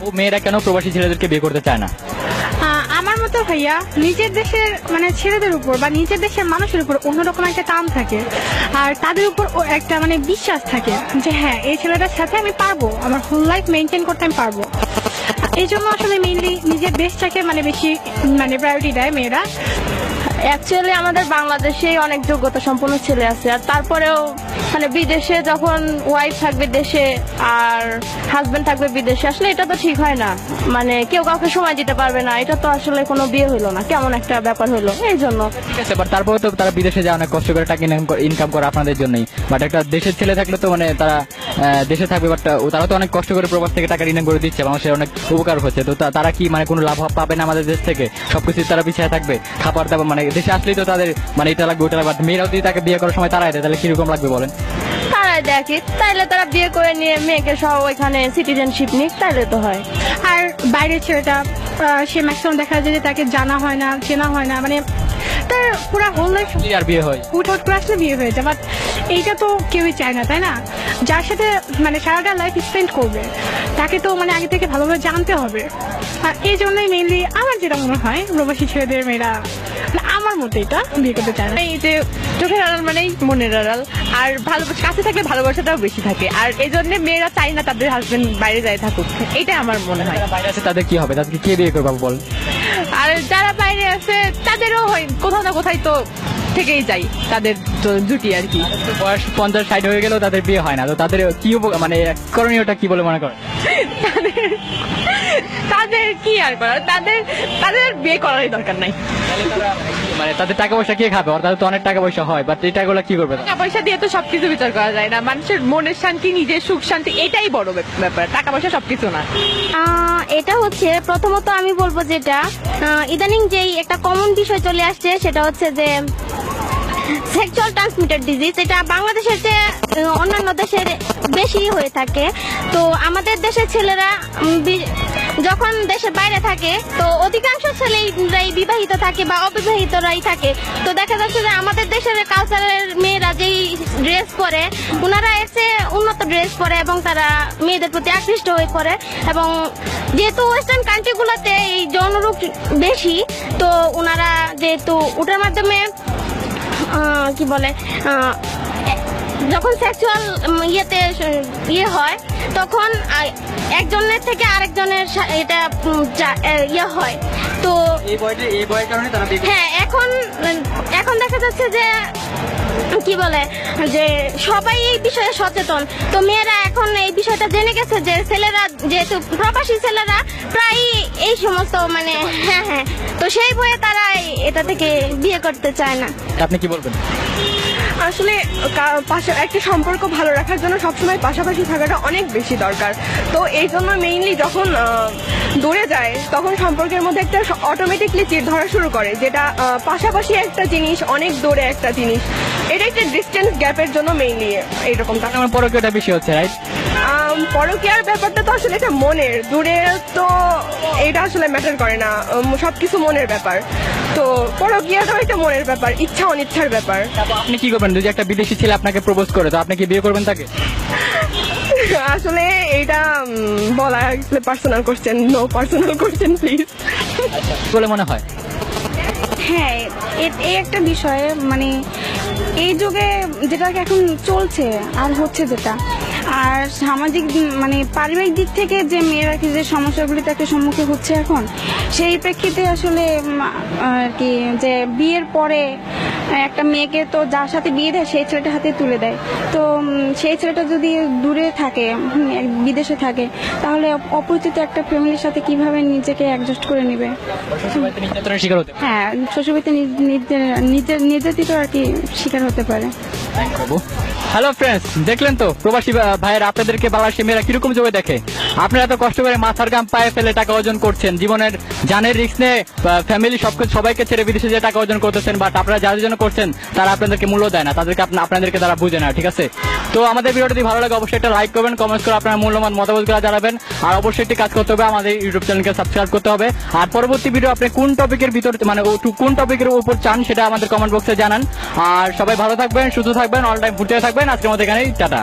ও মেয়েরা কেন প্রবাসী ছেলেদেরকে বিয়ে করতে চায় না? আমার মতো ভাইয়া নিজের দেশের মানে ছেলেদের উপর বা নিজের দেশের মানুষের উপর অন্যরকম একটা টান থাকে, আর তাদের উপর একটা মানে বিশ্বাস থাকে যে হ্যাঁ এই ছেলেটার সাথে আমি পারবো, আমার হোল লাইফ মেনটেন করতে আমি পারবো। এই জন্য আসলে মেইনলি নিজের দেশটাকে মানে বেশি মানে প্রায়োরিটি দেয় মেয়েরা। অ্যাকচুয়ালি আমাদের বাংলাদেশে অনেক যোগ্যতা সম্পন্ন ছেলে আছে, আর তারপরেও মানে বিদেশে যখন ওয়াইফ থাকবে দেশে আর হাজবেন্ড থাকবে বিদেশে, আসলে এটা তো ঠিক হয় না। মানে কেউ কাউকে সময় দিতে পারবে না, এটা তো আসলে কোনো বিয়ে হইলো না, কেমন একটা ব্যাপার হইলো। এই জন্য ঠিক আছে, বাট তারপরে তো তারা বিদেশে যায় অনেক কষ্ট করে টাকা ইনকাম করে আপনাদের জন্যই। বাট একটা দেশের ছেলে থাকলে তো মানে তারা দেশে থাকবে, বাট তারা তো অনেক কষ্ট করে প্রবাস থেকে টাকা ইনকাম করে দিচ্ছে, মানুষের অনেক উপকার হচ্ছে। তো তারা কি মানে কোনো লাভ পাবে না আমাদের দেশ থেকে? সবকিছু তারা পিছিয়ে থাকবে, খাবার দাবার মানে দেশে আসলেই তো তাদের মানে এটা লাগবে ওটা লাগবে। মেয়েরাও যদি তাকে বিয়ে করার সময় তারাই দেয়, তাহলে কিরকম লাগবে বলেন? তারাই দেখি, তাইলে তারা বিয়ে করে নিয়ে মেয়েকে সহ ওইখানে সিটিজেনশিপ নিক, তাইলে তো হয়। আর বাইরের ছেলেটা সে ম্যাক্সিমাম দেখা যায় যে তাকে জানা হয় না, চেনা হয় না, মানে তার পুরো হোল লাইফ আর বিয়ে হয় হুটহাট করে আসলে বিয়ে হয়ে যায়। বাট এইটা তো কেউই চায় না, তাই না? যার সাথে মানে সারাটা লাইফ স্পেন্ড করবে তাকে তো মানে আগে থেকে ভালোভাবে জানতে হবে। আর এই জন্যই মেইনলি আমার যেটা মনে হয় প্রবাসী ছেলেদের মেয়েরা আমার মতে এটা বিয়ে করতে চায় না। এই যে চোখের আড়াল মানেই মনের আড়াল, আর ভালোবাসা কাছে থাকলে ভালোবাসাটাও বেশি থাকে, আর এই জন্য মেয়েরা চায় না তাদের হাজবেন্ড বাইরে যায় থাকুক, এটা আমার মনে হয়। যারা বাইরে আছে তাদের কি হবে? তাদেরকে কে বিয়ে করবে বল? আর যারা বাইরে আছে তাদেরও হয় কোথাও না কোথায় তো থেকেই যায় তাদের তো জুটি আর কি। বয়স 50-60 হয়ে গেলেও তাদের বিয়ে হয় না, তো তাদের কি মানে করণীয়টা কি বলে মনে করেন? তাদের কি আর করার, তাদের বিয়ে করারই দরকার নাই। মানে তাদের টাকা পয়সা কে খাবে? তাদের তো অনেক টাকা পয়সা হয়, বাট এই টাকাগুলো কি করবে? টাকা পয়সা দিয়ে তো সবকিছু বিচার করা যায় না, মানুষের মনের শান্তি, নিজের সুখ শান্তি, এটাই বড় ব্যাপার, টাকা পয়সা সবকিছু না। এটা হচ্ছে প্রথমত আমি বলবো যেটা ইদানিং যেই একটা কমন বিষয় চলে আসছে, সেটা হচ্ছে যে সেক্সুয়াল ট্রান্সমিটেড ডিজিজ। এটা বাংলাদেশের চেয়ে অন্যান্য দেশের বেশি হয়ে থাকে। তো আমাদের দেশের ছেলেরা যখন দেশের বাইরে থাকে তো অধিকাংশ ছেলেরাই বিবাহিত থাকে বা অবিবাহিতরাই থাকে। তো দেখা যাচ্ছে যে আমাদের দেশের কালচারের মেয়েরা যেই ড্রেস পরে, ওনারা এসে উন্নত ড্রেস পরে এবং তারা মেয়েদের প্রতি আকৃষ্ট হয়ে পড়ে। এবং যেহেতু ওয়েস্টার্ন কান্ট্রিগুলোতে এই যৌনরোগ বেশি, তো ওনারা যেহেতু ওটার মাধ্যমে কি বলে যখন সেক্সুয়াল ইয়ে হয় তখন একজনের থেকে আরেকজনের এটা ইয়ে হয়। তো হ্যাঁ, এখন দেখা যাচ্ছে যে কি বলে যে সবাই এই বিষয়ে সচেতন। তো মেয়েরা এখন এই বিষয়টা জেনে গেছে যে ছেলেরা যেহেতু প্রবাসী ছেলেরা প্রায় এই সমস্ত মানে হ্যাঁ, তো সেই বয়ে তারা এটা থেকে বিয়ে করতে চায় না। আপনি কি বলবেন? আসলে একটা সম্পর্ক ভালো রাখার জন্য সবসময় পাশাপাশি থাকাটা অনেক বেশি দরকার। তো এই জন্য মেইনলি যখন দূরে যায় তখন সম্পর্কের মধ্যে একটা অটোমেটিকলি চির ধরা শুরু করে, যেটা পাশাপাশি একটা জিনিস, অনেক দূরে একটা জিনিস। এটা একটা ডিস্টেন্স গ্যাপের জন্য মেইনলি এইরকম। আমার পরকীয়টা বেশি হচ্ছে, রাইট? পরকীয়ার ব্যাপারটা তো আসলে এটা মনের, দূরে তো এটা আসলে ম্যাটার করে না, সবকিছু মনের ব্যাপার। তো পরকীয়াটাও একটা মনের ব্যাপার, ইচ্ছা অনিচ্ছার ব্যাপার। আপনি কি করবেন যদি একটা বিদেশি ছেলে আপনাকে প্রপোজ করে? তো আপনি কি বিয়ে করবেন তাকে? আসলে এইটা বলা personal question, no personal question please. বলে মনে হয় হ্যাঁ, এই একটা বিষয় মানে এই যুগে যেটা এখন চলছে আর হচ্ছে যেটা, আর সামাজিক মানে পারিবারিক দিক থেকে যে মেয়েরা কি যে সমস্যাগুলিতে একটা সম্মুখীন হচ্ছে এখন, সেই প্রেক্ষিতে আসলে আর কি যে বিয়ের পরে একটা মেয়েকে তো যার সাথে বিয়ে দেয় সেই ছেলেটার হাতে তুলে দেয়। তো সেই ছেলেটা যদি দূরে থাকে, বিদেশে থাকে, তাহলে অপরিচিত একটা ফ্যামিলির সাথে কিভাবে নিজেকে অ্যাডজাস্ট করে নেবে? হ্যাঁ, শ্বশুরবাড়িতে নির্যাতিত আর কি শিকার হতে পারে। হ্যালো ফ্রেন্ডস, দেখলেন তো প্রবাসী ভাইয়েরা আপনাদেরকে বাংলাদেশি মেয়েরা কিরকম জবে দেখে। আপনারা এত কষ্ট করে মাথার গাম পায়ে ফেলে টাকা অর্জন করছেন, জীবনের জানের রিস্ক নিয়ে ফ্যামিলি সবাইকে ছেড়ে বিদেশে যে টাকা অর্জন করতেছেন, বাট আপনারা যাদের জন্য করছেন তারা আপনাদেরকে মূল্য দেয় না, আপনাদেরকে তারা বুঝে না, ঠিক আছে? তো আমাদের ভিডিওটি যদি ভালো লাগে অবশ্যই একটা লাইক করবেন, কমেন্টস করে আপনার মূল্যবান মতামতগুলো জানাবেন, আর অবশ্যই একটি কাজ করতে হবে, আমাদের ইউটিউব চ্যানেলকে সাবস্ক্রাইব করতে হবে। আর পরবর্তী ভিডিও আপনি কোন টপিকের ভিতর মানে কোন টপিকের উপর চান সেটা আমাদের কমেন্ট বক্সে জানান। আর সবাই ভালো থাকবেন, সুস্থ থাকবেন, অল টাইম ঘুরতে থাকবেন। আজকের মধ্যে এখানেই টাটা।